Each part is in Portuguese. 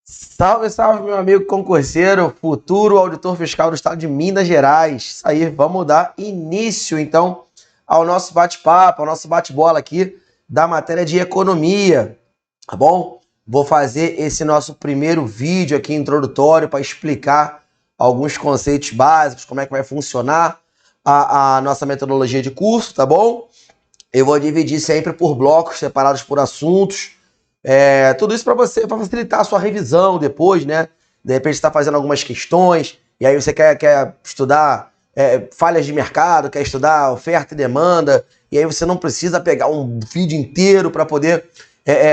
Salve, salve, meu amigo concurseiro, futuro auditor fiscal do estado de Minas Gerais. Isso aí, vamos dar início, então, ao nosso bate-papo, ao nosso bate-bola aqui da matéria de economia, tá bom? Vou fazer esse nosso primeiro vídeo aqui introdutório para explicar alguns conceitos básicos, como é que vai funcionar a nossa metodologia de curso, tá bom? Eu vou dividir sempre por blocos separados por assuntos. Tudo isso para você, para facilitar a sua revisão depois, né? De repente você está fazendo algumas questões, e aí você quer estudar falhas de mercado, quer estudar oferta e demanda, e aí você não precisa pegar um vídeo inteiro para poder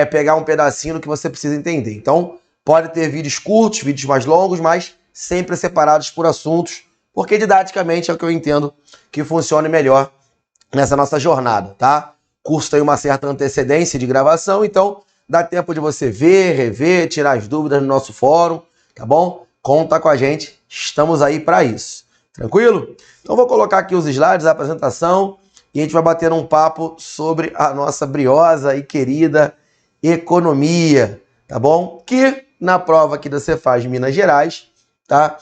pegar um pedacinho do que você precisa entender. Então, pode ter vídeos curtos, vídeos mais longos, mas sempre separados por assuntos, porque didaticamente é o que eu entendo que funcione melhor nessa nossa jornada, tá? O curso tem uma certa antecedência de gravação, então dá tempo de você ver, rever, tirar as dúvidas no nosso fórum, tá bom? Conta com a gente, estamos aí para isso. Tranquilo? Então vou colocar aqui os slides, a apresentação, e a gente vai bater um papo sobre a nossa briosa e querida economia, tá bom? Que na prova aqui da Cefaz Minas Gerais, tá?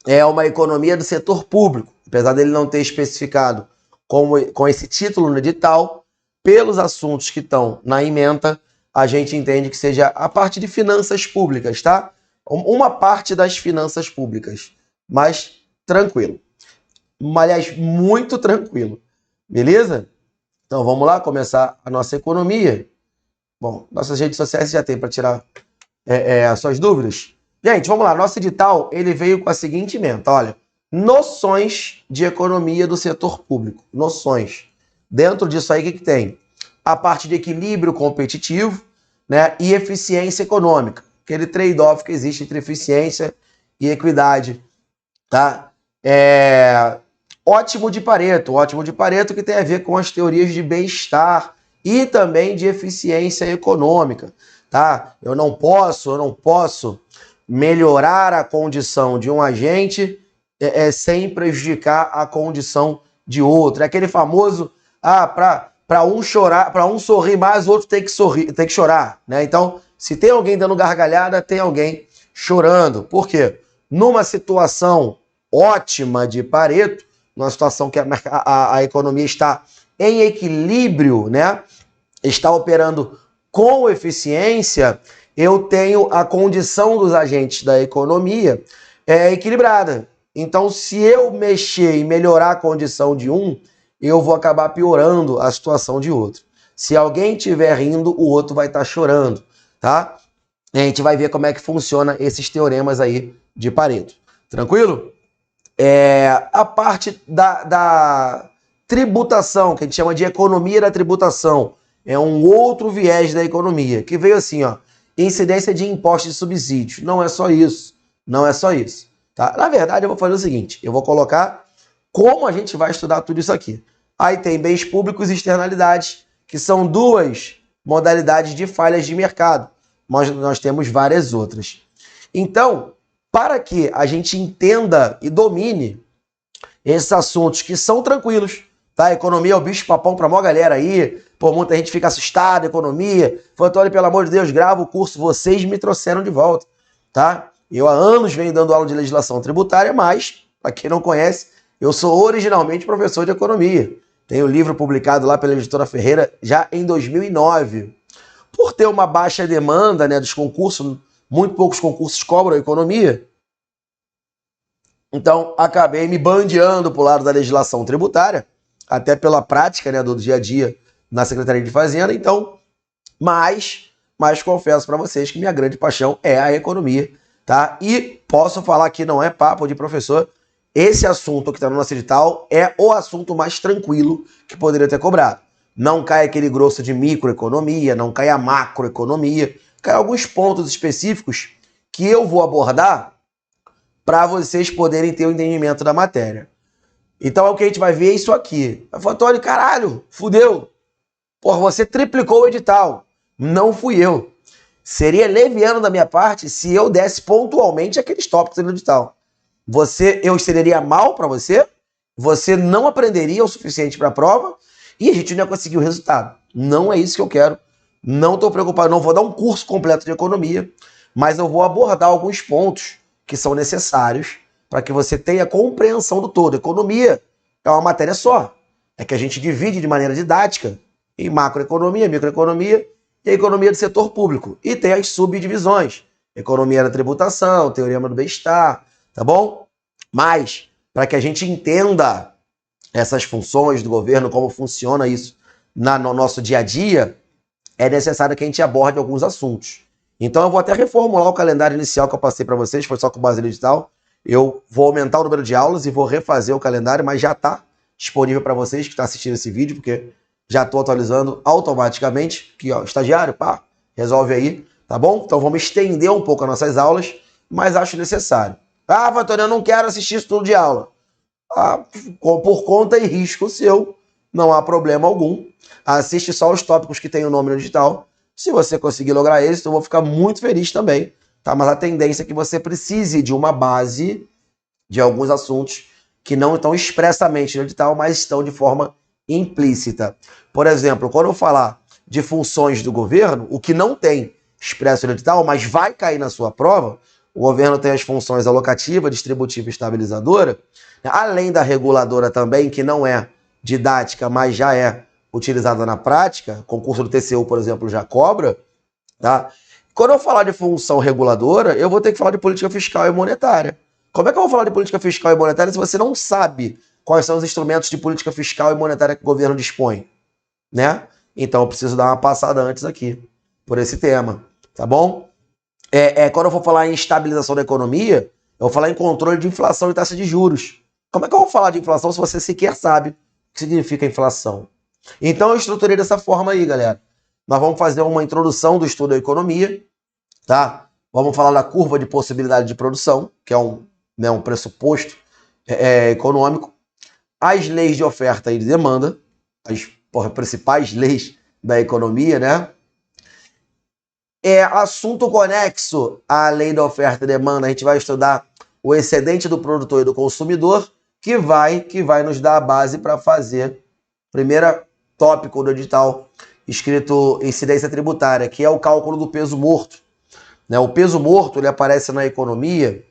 É uma economia do setor público, apesar dele não ter especificado com esse título no edital, pelos assuntos que estão na ementa, a gente entende que seja a parte de finanças públicas, tá? Uma parte das finanças públicas, mas tranquilo. Aliás, muito tranquilo. Beleza? Então vamos lá começar a nossa economia. Bom, nossas redes sociais já tem para tirar as suas dúvidas. Gente, vamos lá. Nosso edital, ele veio com a seguinte ementa, olha. Noções de economia do setor público. Noções. Dentro disso aí, o que tem? A parte de equilíbrio competitivo, né, e eficiência econômica. Aquele trade-off que existe entre eficiência e equidade. Tá? Ótimo de Pareto que tem a ver com as teorias de bem-estar e também de eficiência econômica. Tá? Eu não posso melhorar a condição de um agente sem prejudicar a condição de outro. É aquele famoso, para um sorrir mais, o outro tem que chorar, né? Então, se tem alguém dando gargalhada, tem alguém chorando. Por quê? Numa situação ótima de Pareto, numa situação que a economia está em equilíbrio, né? Está operando com eficiência, eu tenho a condição dos agentes da economia equilibrada. Então, se eu mexer e melhorar a condição de um, eu vou acabar piorando a situação de outro. Se alguém estiver rindo, o outro vai estar chorando, tá? A gente vai ver como é que funciona esses teoremas aí de Pareto. Tranquilo? A parte da tributação, que a gente chama de economia da tributação, é um outro viés da economia, que veio assim, ó, incidência de impostos e subsídios. Não é só isso. Não é só isso. Tá? Na verdade, eu vou fazer o seguinte, eu vou colocar como a gente vai estudar tudo isso aqui. Aí tem bens públicos e externalidades, que são duas modalidades de falhas de mercado, mas nós temos várias outras. Então, para que a gente entenda e domine esses assuntos que são tranquilos, tá? Economia é o bicho-papão para a maior galera aí, pô, muita gente fica assustada, economia. Fantoni, pelo amor de Deus, grava o curso, vocês me trouxeram de volta, tá? Eu há anos venho dando aula de legislação tributária, mas, para quem não conhece, eu sou originalmente professor de economia. Tenho um livro publicado lá pela editora Ferreira já em 2009. Por ter uma baixa demanda, né, dos concursos, muito poucos concursos cobram economia, então acabei me bandeando para o lado da legislação tributária, até pela prática, né, do dia a dia na Secretaria de Fazenda. Então, mas confesso para vocês que minha grande paixão é a economia. Tá? E posso falar que não é papo de professor, esse assunto que está no nosso edital é o assunto mais tranquilo que poderia ter cobrado. Não cai aquele grosso de microeconomia, não cai a macroeconomia, cai alguns pontos específicos que eu vou abordar para vocês poderem ter o entendimento da matéria. Então o que a gente vai ver é isso aqui. Eu falo, Antônio, caralho, fudeu. Porra, você triplicou o edital. Não fui eu. Seria leviano da minha parte se eu desse pontualmente aqueles tópicos no edital. Eu seria mal para você, você não aprenderia o suficiente para a prova e a gente não ia conseguir o resultado. Não é isso que eu quero. Não estou preocupado, não vou dar um curso completo de economia mas eu vou abordar alguns pontos que são necessários para que você tenha compreensão do todo. Economia é uma matéria só. É que a gente divide de maneira didática em macroeconomia, microeconomia e a economia do setor público. E tem as subdivisões. Economia da tributação, teorema do bem-estar, tá bom? Mas, para que a gente entenda essas funções do governo, como funciona isso no nosso dia a dia, é necessário que a gente aborde alguns assuntos. Então eu vou até reformular o calendário inicial que eu passei para vocês, foi só com base no edital. Eu vou aumentar o número de aulas e vou refazer o calendário, mas já está disponível para vocês que estão assistindo esse vídeo, porque já estou atualizando automaticamente. Aqui, ó, estagiário, pá, resolve aí, tá bom? Então vamos estender um pouco as nossas aulas, mas acho necessário. Ah, Antônio, eu não quero assistir isso tudo de aula. Ah, por conta e risco seu, não há problema algum. Assiste só os tópicos que tem o nome no edital. Se você conseguir lograr êxito, eu vou ficar muito feliz também, tá? Mas a tendência é que você precise de uma base de alguns assuntos que não estão expressamente no edital, mas estão de forma implícita. Por exemplo, quando eu falar de funções do governo, o que não tem expresso no edital, mas vai cair na sua prova, o governo tem as funções alocativa, distributiva e estabilizadora, além da reguladora também, que não é didática, mas já é utilizada na prática, concurso do TCU, por exemplo, já cobra, tá? Quando eu falar de função reguladora, eu vou ter que falar de política fiscal e monetária. Como é que eu vou falar de política fiscal e monetária se você não sabe quais são os instrumentos de política fiscal e monetária que o governo dispõe, né? Então eu preciso dar uma passada antes aqui por esse tema, tá bom? Quando eu for falar em estabilização da economia, eu vou falar em controle de inflação e taxa de juros. Como é que eu vou falar de inflação se você sequer sabe o que significa inflação? Então eu estruturei dessa forma aí, galera. Nós vamos fazer uma introdução do estudo da economia, tá? Vamos falar da curva de possibilidade de produção, que é um pressuposto econômico. As leis de oferta e de demanda, as principais leis da economia, né? Assunto conexo à lei da oferta e demanda, a gente vai estudar o excedente do produtor e do consumidor, que vai nos dar a base para fazer primeiro tópico do edital escrito incidência tributária, que é o cálculo do peso morto. Né? O peso morto ele aparece na economia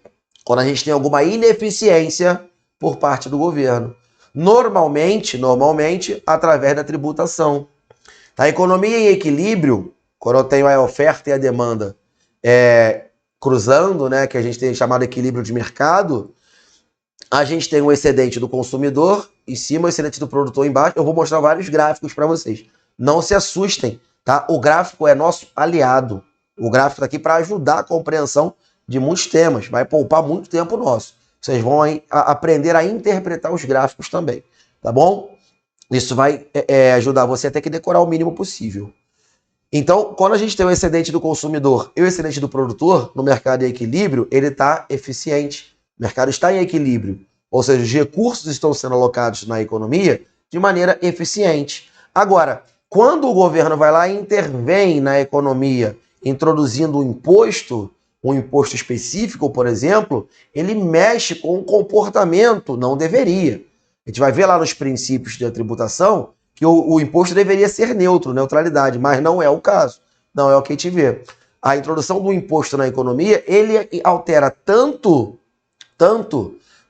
quando a gente tem alguma ineficiência por parte do governo. Normalmente, através da tributação. A economia em equilíbrio, quando eu tenho a oferta e a demanda cruzando, né, que a gente tem chamado equilíbrio de mercado, a gente tem o excedente do consumidor em cima, o excedente do produtor embaixo. Eu vou mostrar vários gráficos para vocês. Não se assustem, tá? O gráfico é nosso aliado. O gráfico está aqui para ajudar a compreensão de muitos temas. Vai poupar muito tempo nosso. Vocês vão aprender a interpretar os gráficos também, tá bom? Isso vai ajudar você a ter que decorar o mínimo possível. Então, quando a gente tem o excedente do consumidor e o excedente do produtor no mercado em equilíbrio, ele está eficiente. O mercado está em equilíbrio. Ou seja, os recursos estão sendo alocados na economia de maneira eficiente. Agora, quando o governo vai lá e intervém na economia, introduzindo um imposto específico, por exemplo, ele mexe com o comportamento, não deveria. A gente vai ver lá nos princípios da tributação que o imposto deveria ser neutro, neutralidade, mas não é o caso. Não é o que a gente vê. A introdução do imposto na economia, ele altera tanto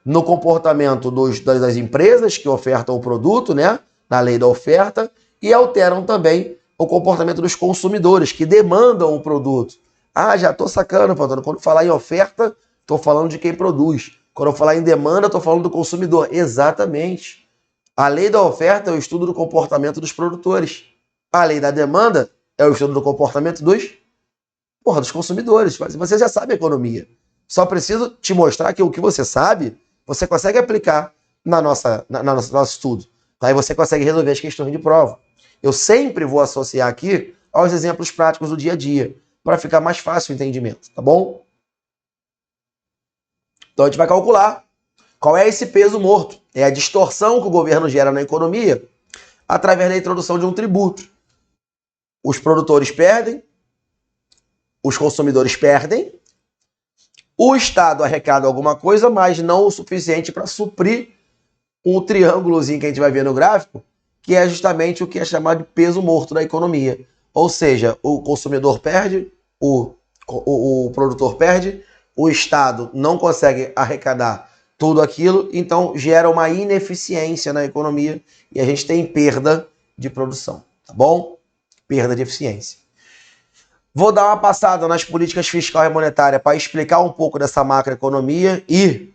no comportamento das empresas que ofertam o produto, né, na lei da oferta, e alteram também o comportamento dos consumidores que demandam o produto. Ah, já estou sacando, Pantano. Quando falar em oferta, estou falando de quem produz. Quando eu falar em demanda, estou falando do consumidor. Exatamente. A lei da oferta é o estudo do comportamento dos produtores. A lei da demanda é o estudo do comportamento dos consumidores. Você já sabe a economia. Só preciso te mostrar que o que você sabe, você consegue aplicar no nosso estudo. Aí você consegue resolver as questões de prova. Eu sempre vou associar aqui aos exemplos práticos do dia a dia, para ficar mais fácil o entendimento, tá bom? Então a gente vai calcular qual é esse peso morto. É a distorção que o governo gera na economia através da introdução de um tributo. Os produtores perdem, os consumidores perdem, o Estado arrecada alguma coisa, mas não o suficiente para suprir um triângulozinho que a gente vai ver no gráfico, que é justamente o que é chamado de peso morto da economia. Ou seja, o consumidor perde, o o produtor perde, o Estado não consegue arrecadar tudo aquilo, então gera uma ineficiência na economia e a gente tem perda de produção, tá bom? Perda de eficiência. Vou dar uma passada nas políticas fiscal e monetária para explicar um pouco dessa macroeconomia e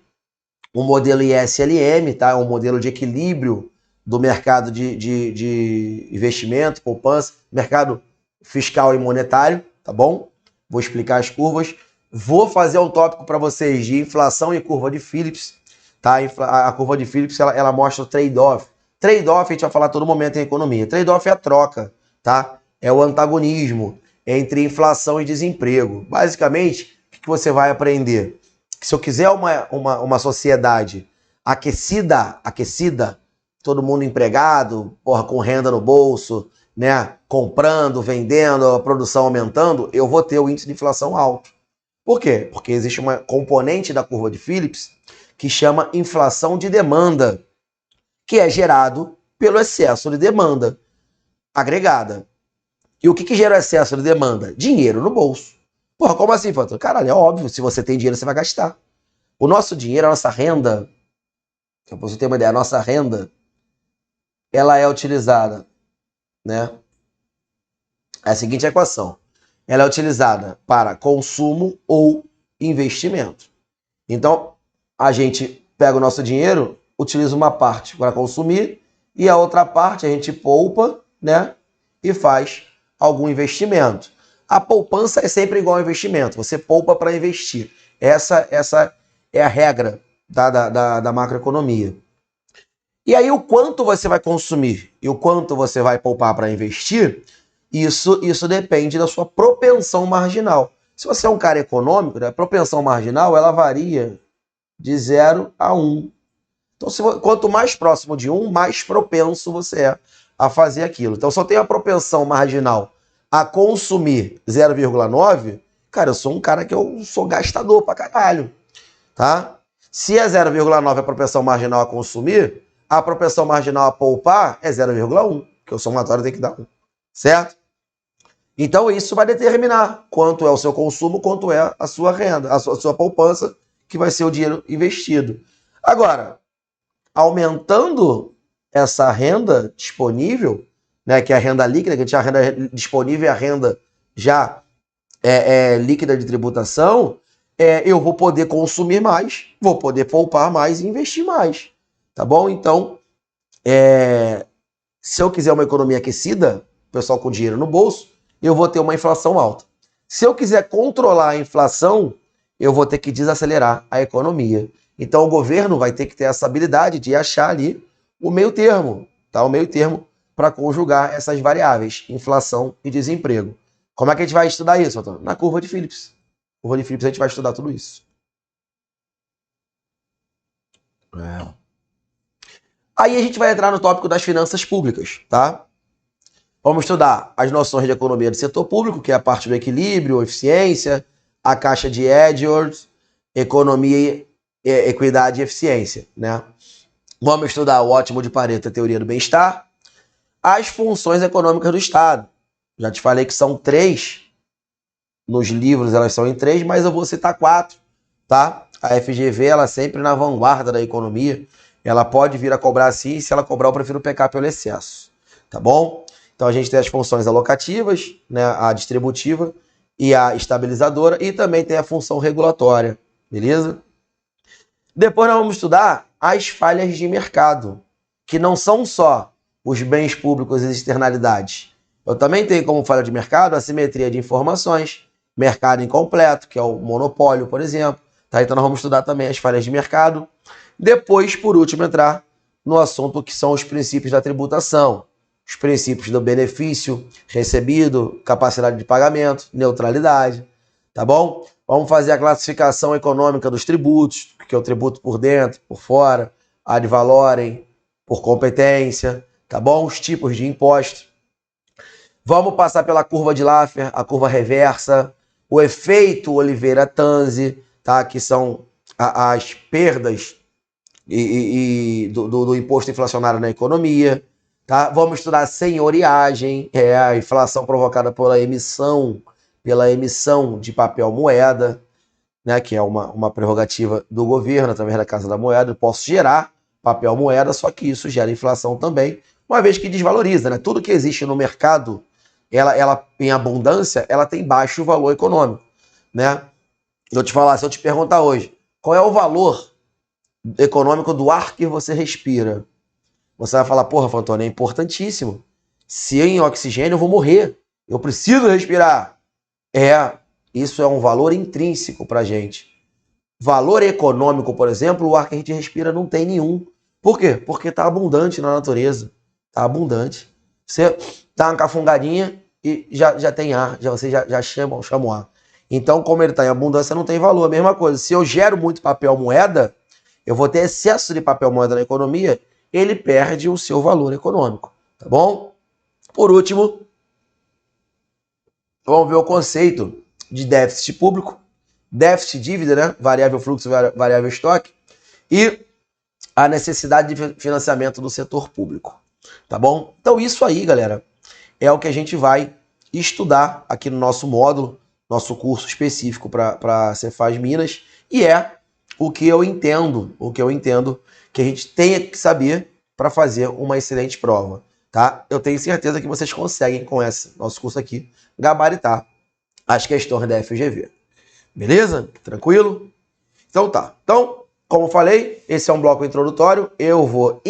o modelo ISLM, tá? Um modelo de equilíbrio do mercado de investimento, poupança, mercado fiscal e monetário, tá bom? Vou explicar as curvas. Vou fazer um tópico para vocês de inflação e curva de Phillips, tá? A curva de Phillips, ela mostra o trade-off. Trade-off a gente vai falar todo momento em economia. Trade-off é a troca, tá? É o antagonismo entre inflação e desemprego. Basicamente, o que você vai aprender? Que se eu quiser uma sociedade aquecida, todo mundo empregado, porra, com renda no bolso, né, comprando, vendendo, a produção aumentando, eu vou ter o índice de inflação alto. Por quê? Porque existe uma componente da curva de Phillips que chama inflação de demanda, que é gerado pelo excesso de demanda agregada. E o que gera o excesso de demanda? Dinheiro no bolso. Porra, como assim, Fanto? Caralho, é óbvio, se você tem dinheiro, você vai gastar. O nosso dinheiro, a nossa renda, para você ter uma ideia, a nossa renda, ela é utilizada, né? É a seguinte equação. Ela é utilizada para consumo ou investimento. Então, a gente pega o nosso dinheiro, utiliza uma parte para consumir e a outra parte a gente poupa, né? E faz algum investimento. A poupança é sempre igual ao investimento. Você poupa para investir. Essa é a regra da macroeconomia. E aí, o quanto você vai consumir e o quanto você vai poupar para investir, isso depende da sua propensão marginal. Se você é um cara econômico, a propensão marginal ela varia de 0 a 1. Então, quanto mais próximo de 1, mais propenso você é a fazer aquilo. Então, se eu tenho a propensão marginal a consumir 0,9, cara, eu sou um cara que eu sou gastador pra caralho, tá? Se é 0,9 a propensão marginal a consumir, a propensão marginal a poupar é 0,1, que o somatório tem que dar 1, certo? Então, isso vai determinar quanto é o seu consumo, quanto é a sua renda, a sua poupança, que vai ser o dinheiro investido. Agora, aumentando essa renda disponível, né, que é a renda líquida, que a gente chama a renda disponível e a renda já líquida de tributação, eu vou poder consumir mais, vou poder poupar mais e investir mais, tá bom? Então, se eu quiser uma economia aquecida, o pessoal com dinheiro no bolso, eu vou ter uma inflação alta. Se eu quiser controlar a inflação, eu vou ter que desacelerar a economia. Então, o governo vai ter que ter essa habilidade de achar ali o meio termo, tá? O meio termo para conjugar essas variáveis, inflação e desemprego. Como é que a gente vai estudar isso, Antônio? Na curva de Phillips. Curva de Phillips a gente vai estudar tudo isso. Aí a gente vai entrar no tópico das finanças públicas, tá? Vamos estudar as noções de economia do setor público, que é a parte do equilíbrio, eficiência, a caixa de Edwards, economia, equidade e eficiência, né? Vamos estudar o ótimo de Pareto, a teoria do bem-estar, as funções econômicas do Estado. Já te falei que são 3, nos livros elas são em 3, mas eu vou citar 4, tá? A FGV, ela é sempre na vanguarda da economia, ela pode vir a cobrar sim, e se ela cobrar eu prefiro pecar pelo excesso, tá bom? Então a gente tem as funções alocativas, né, a distributiva e a estabilizadora, e também tem a função regulatória, beleza? Depois nós vamos estudar as falhas de mercado, que não são só os bens públicos e as externalidades. Eu também tenho como falha de mercado a assimetria de informações, mercado incompleto, que é o monopólio, por exemplo. Tá? Então nós vamos estudar também as falhas de mercado. Depois, por último, entrar no assunto que são os princípios da tributação. Os princípios do benefício recebido, capacidade de pagamento, neutralidade, tá bom? Vamos fazer a classificação econômica dos tributos, que é o tributo por dentro, por fora, ad valorem, por competência, tá bom? Os tipos de imposto. Vamos passar pela curva de Laffer, a curva reversa, o efeito Oliveira-Tanzi, tá? Que são as perdas do imposto inflacionário na economia. Tá? Vamos estudar a senhoriagem, a inflação provocada pela emissão pela emissão de papel moeda, né, que é uma prerrogativa do governo, através da Casa da Moeda. Eu posso gerar papel moeda, só que isso gera inflação também, uma vez que desvaloriza, né? Tudo que existe no mercado, ela em abundância, ela tem baixo valor econômico, né? Vou te falar, se eu te perguntar hoje, qual é o valor econômico do ar que você respira? Você vai falar, porra, Fantoni, é importantíssimo. Sem oxigênio eu vou morrer. Eu preciso respirar. Isso é um valor intrínseco pra gente. Valor econômico, por exemplo, o ar que a gente respira não tem nenhum. Por quê? Porque está abundante na natureza. Está abundante. Você dá uma cafungadinha e já tem ar, você já chama o ar. Então, como ele está em abundância, não tem valor. A mesma coisa. Se eu gero muito papel moeda, eu vou ter excesso de papel moeda na economia, ele perde o seu valor econômico. Tá bom? Por último, vamos ver o conceito de déficit público. Déficit dívida, né? Variável fluxo, variável estoque. E a necessidade de financiamento do setor público. Tá bom? Então isso aí, galera, é o que a gente vai estudar aqui no nosso módulo, nosso curso específico para Cefaz Minas, e é o que eu entendo que a gente tenha que saber para fazer uma excelente prova, tá? Eu tenho certeza que vocês conseguem, com esse nosso curso aqui, gabaritar as questões da FGV. Beleza? Tranquilo? Então tá. Então, como falei, esse é um bloco introdutório. Eu vou